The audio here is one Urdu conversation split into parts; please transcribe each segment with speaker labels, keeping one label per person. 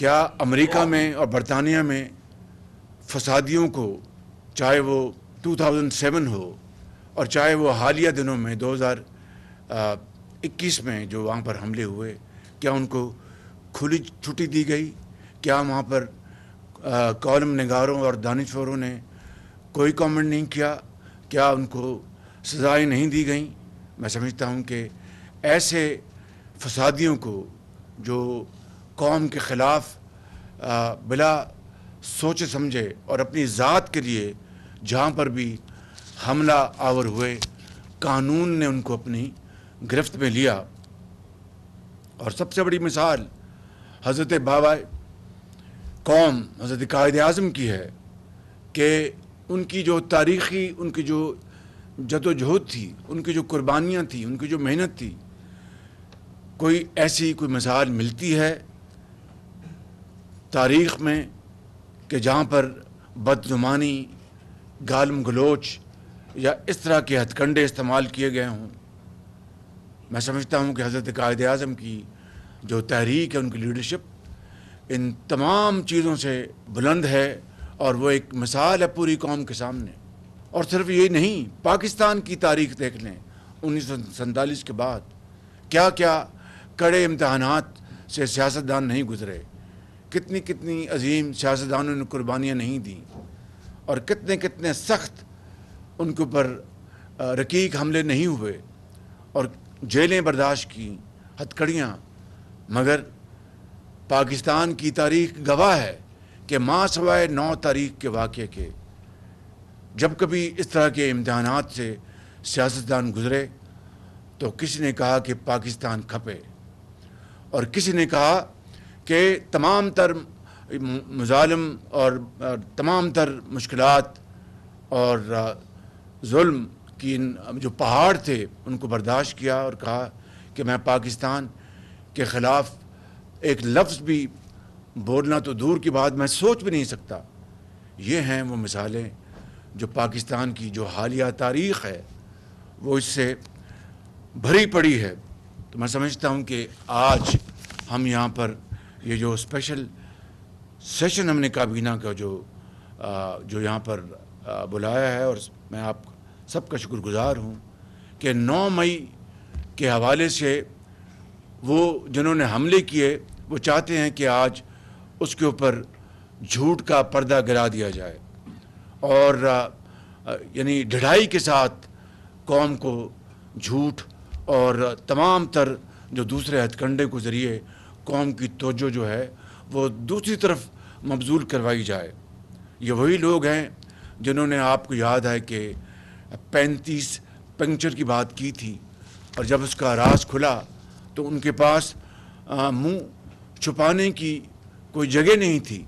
Speaker 1: کیا امریکہ میں اور برطانیہ میں فسادیوں کو، چاہے وہ 2007 ہو اور چاہے وہ حالیہ دنوں میں 2021 میں جو وہاں پر حملے ہوئے، کیا ان کو کھلی چھٹی دی گئی؟ کیا وہاں پر کالم نگاروں اور دانشوروں نے کوئی کامنٹ نہیں کیا؟ کیا ان کو سزائیں نہیں دی گئیں؟ میں سمجھتا ہوں کہ ایسے فسادیوں کو جو قوم کے خلاف بلا سوچے سمجھے اور اپنی ذات کے لیے جہاں پر بھی حملہ آور ہوئے، قانون نے ان کو اپنی گرفت میں لیا۔ اور سب سے بڑی مثال حضرت بابا قوم حضرت قائد اعظم کی ہے کہ ان کی جو تاریخی، ان کی جو جدوجہد تھی، ان کی جو قربانیاں تھیں، ان کی جو محنت تھی، کوئی ایسی کوئی مثال ملتی ہے تاریخ میں کہ جہاں پر بدگمانی، گالم گلوچ یا اس طرح کے ہتھ کنڈے استعمال کیے گئے ہوں؟ میں سمجھتا ہوں کہ حضرت قائد اعظم کی جو تحریک ہے، ان کی لیڈرشپ ان تمام چیزوں سے بلند ہے، اور وہ ایک مثال ہے پوری قوم کے سامنے۔ اور صرف یہ نہیں، پاکستان کی تاریخ دیکھ لیں، 1947 کے بعد کیا کیا کڑے امتحانات سے سیاستدان نہیں گزرے، کتنی کتنی عظیم سیاستدانوں نے قربانیاں نہیں دیں، اور کتنے کتنے سخت ان کے اوپر رقیق حملے نہیں ہوئے، اور جیلیں برداشت کی، ہتھکڑیاں۔ مگر پاکستان کی تاریخ گواہ ہے کہ ماں سوائے 9 تاریخ کے واقعے کے جب کبھی اس طرح کے امتحانات سے سیاستدان گزرے تو کسی نے کہا کہ پاکستان کھپے، اور کسی نے کہا کہ تمام تر مظالم اور تمام تر مشکلات اور ظلم کی جو پہاڑ تھے ان کو برداشت کیا، اور کہا کہ میں پاکستان کے خلاف ایک لفظ بھی بولنا تو دور کی بات، میں سوچ بھی نہیں سکتا۔ یہ ہیں وہ مثالیں جو پاکستان کی جو حالیہ تاریخ ہے وہ اس سے بھری پڑی ہے۔ تو میں سمجھتا ہوں کہ آج ہم یہاں پر یہ جو اسپیشل سیشن ہم نے کابینہ کا جو یہاں پر بلایا ہے، اور میں آپ سب کا شکر گزار ہوں کہ 9 مئی کے حوالے سے وہ جنہوں نے حملے کیے وہ چاہتے ہیں کہ آج اس کے اوپر جھوٹ کا پردہ گرا دیا جائے، اور یعنی ڈھڑائی کے ساتھ قوم کو جھوٹ اور تمام تر جو دوسرے ہتھ کنڈے کے ذریعے قوم کی توجہ جو ہے وہ دوسری طرف مبذول کروائی جائے۔ یہ وہی لوگ ہیں جنہوں نے، آپ کو یاد ہے کہ 35 پنکچر کی بات کی تھی، اور جب اس کا راز کھلا تو ان کے پاس منہ چھپانے کی کوئی جگہ نہیں تھی۔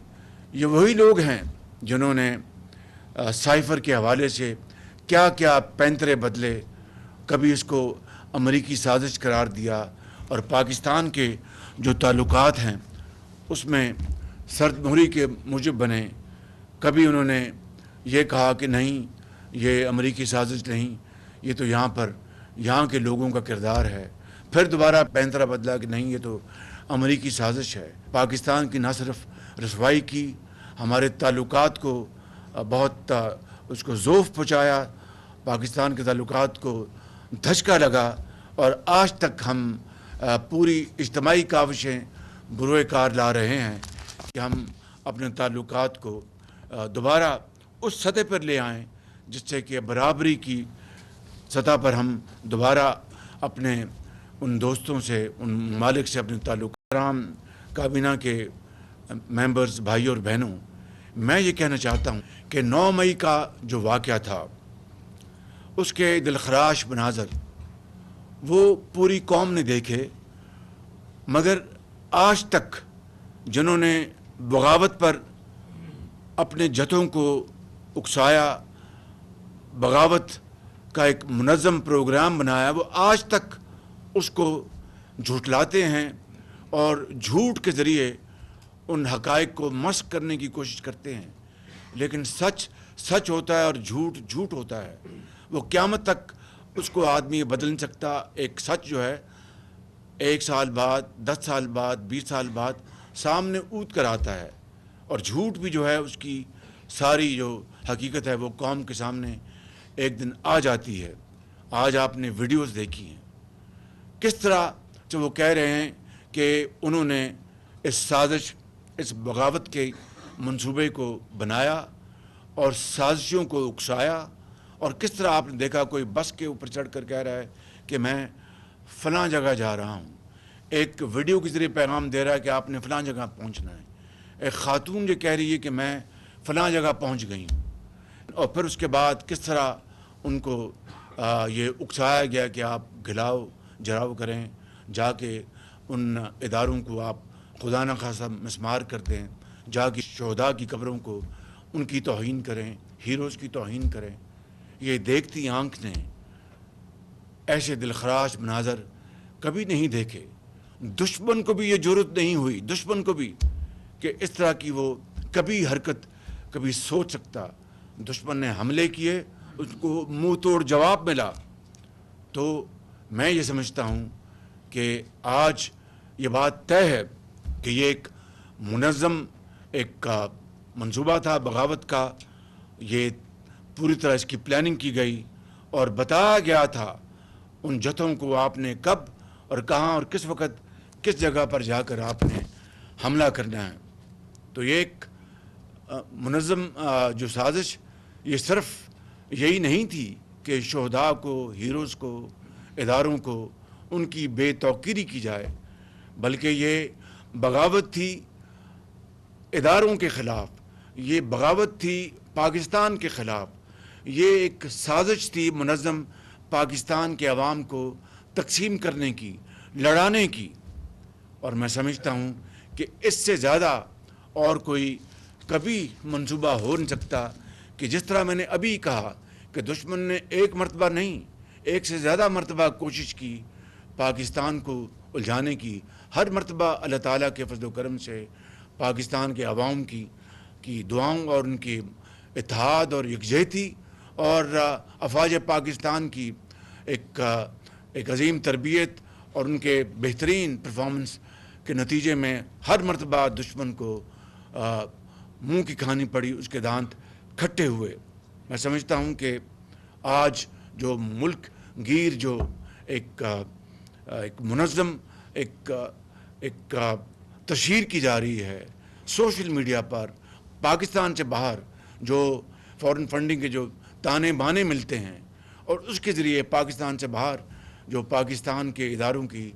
Speaker 1: یہ وہی لوگ ہیں جنہوں نے سائفر کے حوالے سے کیا کیا پینترے بدلے، کبھی اس کو امریکی سازش قرار دیا، اور پاکستان کے جو تعلقات ہیں اس میں سرد مہری کے موجب بنے۔ کبھی انہوں نے یہ کہا کہ نہیں، یہ امریکی سازش نہیں، یہ تو یہاں کے لوگوں کا کردار ہے، پھر دوبارہ پینترا بدلا کہ نہیں، یہ تو امریکی سازش ہے۔ پاکستان کی نہ صرف رسوائی کی، ہمارے تعلقات کو بہت اس کو ضعف پہنچایا، پاکستان کے تعلقات کو دھچکا لگا، اور آج تک ہم پوری اجتماعی کاوشیں بروئے کار لا رہے ہیں کہ ہم اپنے تعلقات کو دوبارہ اس سطح پر لے آئیں جس سے کہ برابری کی سطح پر ہم دوبارہ اپنے ان دوستوں سے، ان ممالک سے اپنے تعلقات۔ کابینہ کے ممبرز، بھائی اور بہنوں، میں یہ کہنا چاہتا ہوں کہ 9 مئی کا جو واقعہ تھا اس کے دلخراش مناظر وہ پوری قوم نے دیکھے، مگر آج تک جنہوں نے بغاوت پر اپنے جتھوں کو اکسایا، بغاوت کا ایک منظم پروگرام بنایا، وہ آج تک اس کو جھٹلاتے ہیں اور جھوٹ کے ذریعے ان حقائق کو مسخ کرنے کی کوشش کرتے ہیں۔ لیکن سچ سچ ہوتا ہے اور جھوٹ جھوٹ ہوتا ہے، وہ قیامت تک اس کو آدمی بدل نہیں سکتا۔ ایک سچ جو ہے 1 سال بعد، 10 سال بعد، 20 سال بعد سامنے اونت کر آتا ہے، اور جھوٹ بھی جو ہے اس کی ساری جو حقیقت ہے وہ قوم کے سامنے ایک دن آ جاتی ہے۔ آج آپ نے ویڈیوز دیکھی ہیں کس طرح جو وہ کہہ رہے ہیں کہ انہوں نے اس سازش، اس بغاوت کے منصوبے کو بنایا اور سازشوں کو اکسایا، اور کس طرح آپ نے دیکھا کوئی بس کے اوپر چڑھ کر کہہ رہا ہے کہ میں فلاں جگہ جا رہا ہوں، ایک ویڈیو کے ذریعے پیغام دے رہا ہے کہ آپ نے فلاں جگہ پہنچنا ہے، ایک خاتون جو کہہ رہی ہے کہ میں فلاں جگہ پہنچ گئی ہوں، اور پھر اس کے بعد کس طرح ان کو یہ اکسایا گیا کہ آپ گھلاؤ جراؤ کریں، جا کے ان اداروں کو آپ خدا نخواستہ مسمار کر دیں، جا کے شہداء کی قبروں کو ان کی توہین کریں، ہیروز کی توہین کریں۔ یہ دیکھتی آنکھ نے ایسے دلخراش مناظر کبھی نہیں دیکھے۔ دشمن کو بھی یہ جرأت نہیں ہوئی، دشمن کو بھی، کہ اس طرح کی وہ کبھی حرکت کبھی سوچ سکتا۔ دشمن نے حملے کیے، اس کو منہ توڑ جواب ملا۔ تو میں یہ سمجھتا ہوں کہ آج یہ بات طے ہے کہ یہ ایک منظم ایک منصوبہ تھا بغاوت کا، یہ پوری طرح اس کی پلاننگ کی گئی اور بتایا گیا تھا ان جتھوں کو آپ نے کب اور کہاں اور کس وقت کس جگہ پر جا کر آپ نے حملہ کرنا ہے۔ تو یہ ایک منظم جو سازش، یہ صرف یہی نہیں تھی کہ شہداء کو، ہیروز کو، اداروں کو ان کی بے توقیری کی جائے، بلکہ یہ بغاوت تھی اداروں کے خلاف، یہ بغاوت تھی پاکستان کے خلاف، یہ ایک سازش تھی منظم پاکستان کے عوام کو تقسیم کرنے کی، لڑانے کی۔ اور میں سمجھتا ہوں کہ اس سے زیادہ اور کوئی کبھی منصوبہ ہو نہیں سکتا کہ جس طرح میں نے ابھی کہا کہ دشمن نے ایک مرتبہ نہیں، ایک سے زیادہ مرتبہ کوشش کی پاکستان کو الجھانے کی۔ ہر مرتبہ اللہ تعالیٰ کے فضل و کرم سے پاکستان کے عوام کی دعاؤں اور ان کی اتحاد اور یکجہتی اور افواج پاکستان کی ایک عظیم تربیت اور ان کے بہترین پرفارمنس کے نتیجے میں ہر مرتبہ دشمن کو منہ کی کھانی پڑی، اس کے دانت کھٹے ہوئے۔ میں سمجھتا ہوں کہ آج جو ملک گیر جو ایک منظم ایک تشہیر کی جا رہی ہے سوشل میڈیا پر، پاکستان سے باہر جو فورن فنڈنگ کے جو تانے بانے ملتے ہیں، اور اس کے ذریعے پاکستان سے باہر جو پاکستان کے اداروں کی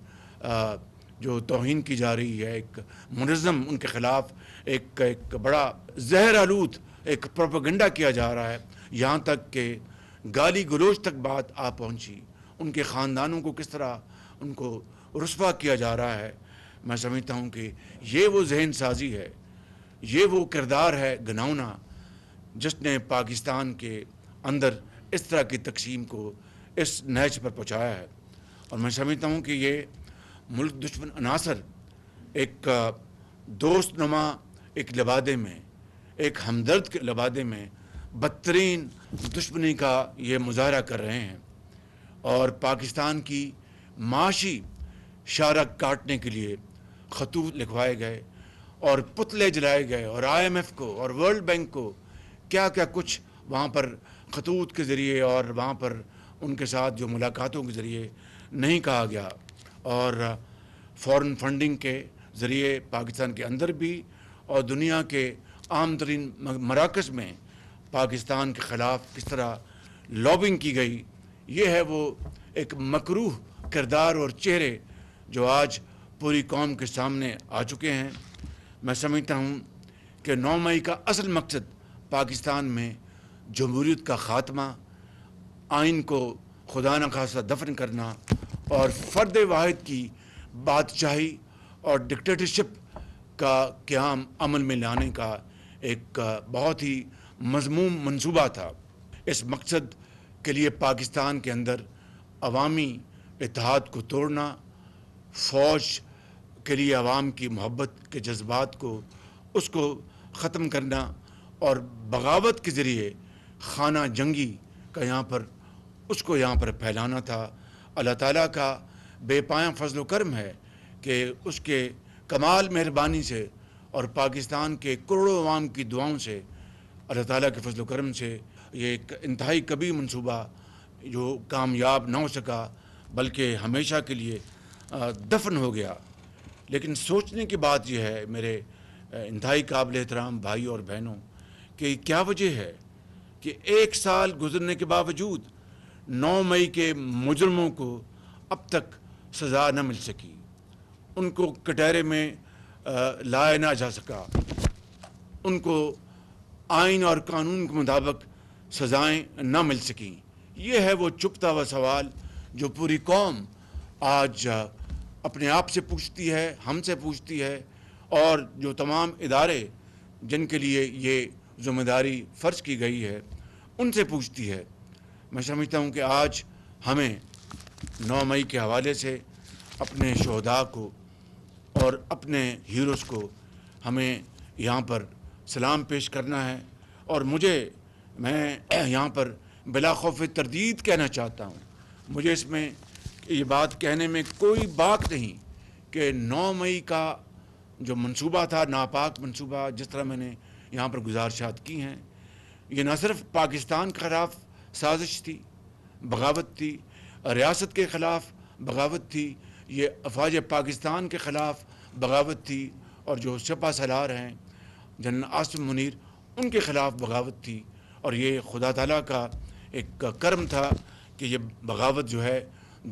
Speaker 1: جو توہین کی جا رہی ہے، ایک منظم ان کے خلاف ایک بڑا زہر آلود ایک پروپیگنڈا کیا جا رہا ہے، یہاں تک کہ گالی گلوچ تک بات آ پہنچی، ان کے خاندانوں کو کس طرح ان کو رسوا کیا جا رہا ہے۔ میں سمجھتا ہوں کہ یہ وہ ذہن سازی ہے، یہ وہ کردار ہے گناؤنا جس نے پاکستان کے اندر اس طرح کی تقسیم کو اس نہج پر پہنچایا ہے۔ اور میں سمجھتا ہوں کہ یہ ملک دشمن عناصر ایک دوست نما ایک لبادے میں، ایک ہمدرد کے لبادے میں بدترین دشمنی کا یہ مظاہرہ کر رہے ہیں، اور پاکستان کی معاشی شارک کاٹنے کے لیے خطوط لکھوائے گئے اور پتلے جلائے گئے، اور IMF کو اور ورلڈ بینک کو کیا کیا کچھ وہاں پر خطوط کے ذریعے اور وہاں پر ان کے ساتھ جو ملاقاتوں کے ذریعے نہیں کہا گیا، اور فورن فنڈنگ کے ذریعے پاکستان کے اندر بھی اور دنیا کے عام ترین مراکز میں پاکستان کے خلاف کس طرح لابنگ کی گئی۔ یہ ہے وہ ایک مکروہ کردار اور چہرے جو آج پوری قوم کے سامنے آ چکے ہیں۔ میں سمجھتا ہوں کہ 9 مئی کا اصل مقصد پاکستان میں جمہوریت کا خاتمہ، آئین کو خدا نخواستہ دفن کرنا اور فرد واحد کی بادشاہی اور ڈکٹیٹرشپ کا قیام عمل میں لانے کا ایک بہت ہی مذموم منصوبہ تھا۔ اس مقصد کے لیے پاکستان کے اندر عوامی اتحاد کو توڑنا، فوج کے لیے عوام کی محبت کے جذبات کو اس کو ختم کرنا، اور بغاوت کے ذریعے خانہ جنگی کا یہاں پر پھیلانا تھا۔ اللہ تعالیٰ کا بے پایاں فضل و کرم ہے کہ اس کے کمال مہربانی سے اور پاکستان کے کروڑوں عوام کی دعاؤں سے، اللہ تعالیٰ کے فضل و کرم سے یہ ایک انتہائی کبھی منصوبہ جو کامیاب نہ ہو سکا بلکہ ہمیشہ کے لیے دفن ہو گیا۔ لیکن سوچنے کی بات یہ ہے میرے انتہائی قابل احترام بھائی اور بہنوں کہ کیا وجہ ہے کہ 1 سال گزرنے کے باوجود 9 مئی کے مجرموں کو اب تک سزا نہ مل سکی، ان کو کٹہرے میں لایا نہ جا سکا، ان کو آئین اور قانون کے مطابق سزائیں نہ مل سکیں۔ یہ ہے وہ چھپتا ہوا سوال جو پوری قوم آج اپنے آپ سے پوچھتی ہے، ہم سے پوچھتی ہے، اور جو تمام ادارے جن کے لیے یہ ذمہ داری فرض کی گئی ہے ان سے پوچھتی ہے۔ میں سمجھتا ہوں کہ آج ہمیں 9 مئی کے حوالے سے اپنے شہداء کو اور اپنے ہیروز کو ہمیں یہاں پر سلام پیش کرنا ہے، اور میں یہاں پر بلا خوف تردید کہنا چاہتا ہوں، مجھے اس میں یہ بات کہنے میں کوئی باک نہیں کہ 9 مئی کا جو منصوبہ تھا، ناپاک منصوبہ، جس طرح میں نے یہاں پر گزارشات کی ہیں، یہ نہ صرف پاکستان کے خلاف سازش تھی، بغاوت تھی، ریاست کے خلاف بغاوت تھی، یہ افواج پاکستان کے خلاف بغاوت تھی، اور جو سپہ سالار ہیں جنرل عاصم منیر ان کے خلاف بغاوت تھی، اور یہ خدا تعالیٰ کا ایک کرم تھا کہ یہ بغاوت جو ہے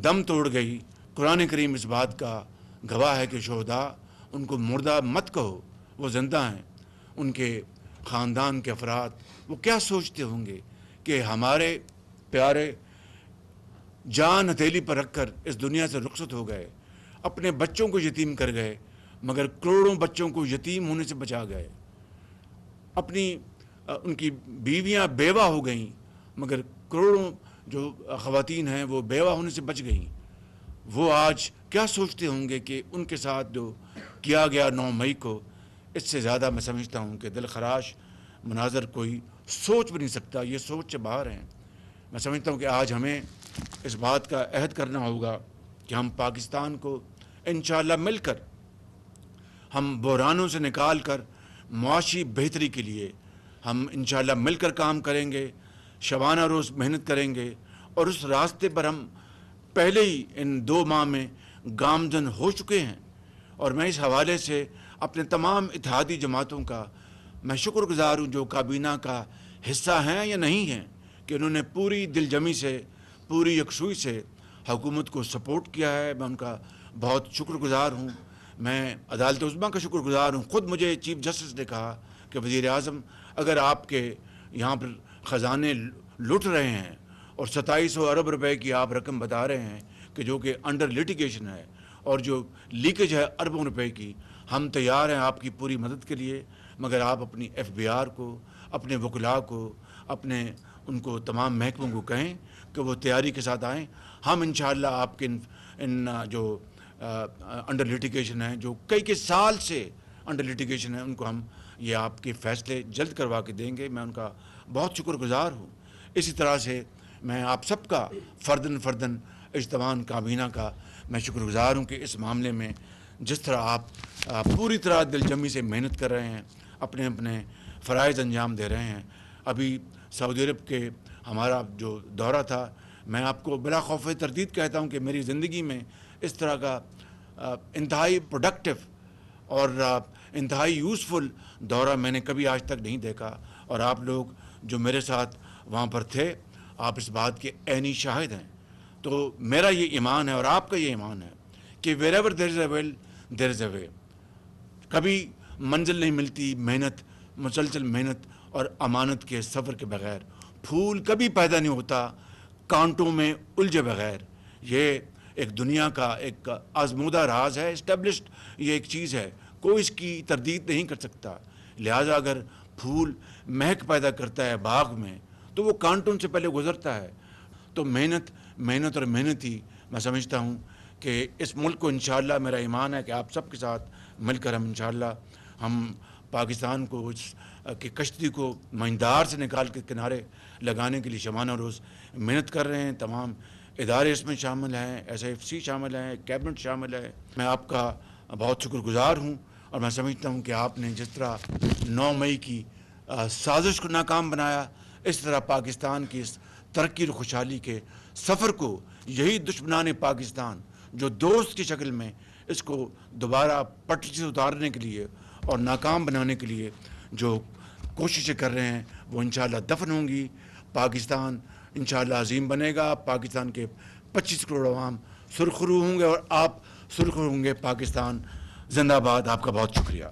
Speaker 1: دم توڑ گئی۔ قرآن کریم اس بات کا گواہ ہے کہ شہداء ان کو مردہ مت کہو، وہ زندہ ہیں۔ ان کے خاندان کے افراد وہ کیا سوچتے ہوں گے کہ ہمارے پیارے جان ہتھیلی پر رکھ کر اس دنیا سے رخصت ہو گئے، اپنے بچوں کو یتیم کر گئے، مگر کروڑوں بچوں کو یتیم ہونے سے بچا گئے، ان کی بیویاں بیوہ ہو گئیں، مگر کروڑوں جو خواتین ہیں وہ بیوہ ہونے سے بچ گئیں۔ وہ آج کیا سوچتے ہوں گے کہ ان کے ساتھ جو کیا گیا 9 مئی کو، اس سے زیادہ میں سمجھتا ہوں کہ دل خراش مناظر کوئی سوچ بھی نہیں سکتا، یہ سوچ سے باہر ہیں۔ میں سمجھتا ہوں کہ آج ہمیں اس بات کا عہد کرنا ہوگا کہ ہم پاکستان کو انشاءاللہ مل کر، ہم بحرانوں سے نکال کر معاشی بہتری کے لیے ہم انشاءاللہ مل کر کام کریں گے، شبانہ روز محنت کریں گے، اور اس راستے پر ہم پہلے ہی ان 2 ماہ میں گامزن ہو چکے ہیں۔ اور میں اس حوالے سے اپنے تمام اتحادی جماعتوں کا میں شکر گزار ہوں جو کابینہ کا حصہ ہیں یا نہیں ہیں، کہ انہوں نے پوری دل جمی سے، پوری یکسوئی سے حکومت کو سپورٹ کیا ہے۔ میں ان کا بہت شکر گزار ہوں۔ میں عدالت عظمیٰ کا شکر گزار ہوں۔ خود مجھے چیف جسٹس نے کہا کہ وزیر اعظم، اگر آپ کے یہاں پر خزانے لٹ رہے ہیں اور 2700 ارب روپے کی آپ رقم بتا رہے ہیں کہ جو کہ انڈر لیٹیگیشن ہے، اور جو لیکیج ہے اربوں روپے کی، ہم تیار ہیں آپ کی پوری مدد کے لیے، مگر آپ اپنی FBR کو، اپنے وکلاء کو، ان کو تمام محکموں کو کہیں کہ وہ تیاری کے ساتھ آئیں۔ ہم انشاءاللہ آپ کے ان جو انڈر لیٹیگیشن ہیں، جو کئی سال سے انڈر لیٹیگیشن ہیں، ان کو ہم یہ آپ کے فیصلے جلد کروا کے دیں گے۔ میں ان کا بہت شکر گزار ہوں۔ اسی طرح سے میں آپ سب کا فرداً اجتماع کابینہ کا میں شکر گزار ہوں کہ اس معاملے میں جس طرح آپ پوری طرح دل جمی سے محنت کر رہے ہیں، اپنے فرائض انجام دے رہے ہیں۔ ابھی سعودی عرب کے ہمارا جو دورہ تھا، میں آپ کو بلا خوف تردید کہتا ہوں کہ میری زندگی میں اس طرح کا انتہائی پروڈکٹیو اور انتہائی یوزفل دورہ میں نے کبھی آج تک نہیں دیکھا، اور آپ لوگ جو میرے ساتھ وہاں پر تھے، آپ اس بات کے عینی شاہد ہیں۔ تو میرا یہ ایمان ہے اور آپ کا یہ ایمان ہے کہ wherever there is a will, there is a way۔ کبھی منزل نہیں ملتی محنت، مسلسل محنت اور امانت کے سفر کے بغیر۔ پھول کبھی پیدا نہیں ہوتا کانٹوں میں الجھے بغیر۔ یہ ایک دنیا کا ایک آزمودہ راز ہے، اسٹیبلشڈ یہ ایک چیز ہے، کوئی اس کی تردید نہیں کر سکتا۔ لہٰذا اگر پھول مہک پیدا کرتا ہے باغ میں تو وہ کانٹوں سے پہلے گزرتا ہے۔ تو محنت اور محنت ہی میں سمجھتا ہوں کہ اس ملک کو انشاءاللہ میرا ایمان ہے کہ آپ سب کے ساتھ مل کر ہم انشاءاللہ ہم پاکستان کو اس کی کشتی کو مہندار سے نکال کے کنارے لگانے کے لیے شبانہ روز محنت کر رہے ہیں۔ تمام ادارے اس میں شامل ہیں، SIFC شامل ہیں، کیبنٹ شامل ہے۔ میں آپ کا بہت شکر گزار ہوں، اور میں سمجھتا ہوں کہ آپ نے جس طرح 9 مئی کی سازش کو ناکام بنایا، اس طرح پاکستان کی اس ترقی اور خوشحالی کے سفر کو یہی دشمنان پاکستان جو دوست کی شکل میں اس کو دوبارہ پٹری سے اتارنے کے لیے اور ناکام بنانے کے لیے جو کوششیں کر رہے ہیں، وہ انشاءاللہ دفن ہوں گی۔ پاکستان انشاءاللہ عظیم بنے گا، پاکستان کے 25 کروڑ عوام سرخرو ہوں گے، اور آپ سرخرو ہوں گے۔ پاکستان زندہ باد۔ آپ کا بہت شکریہ۔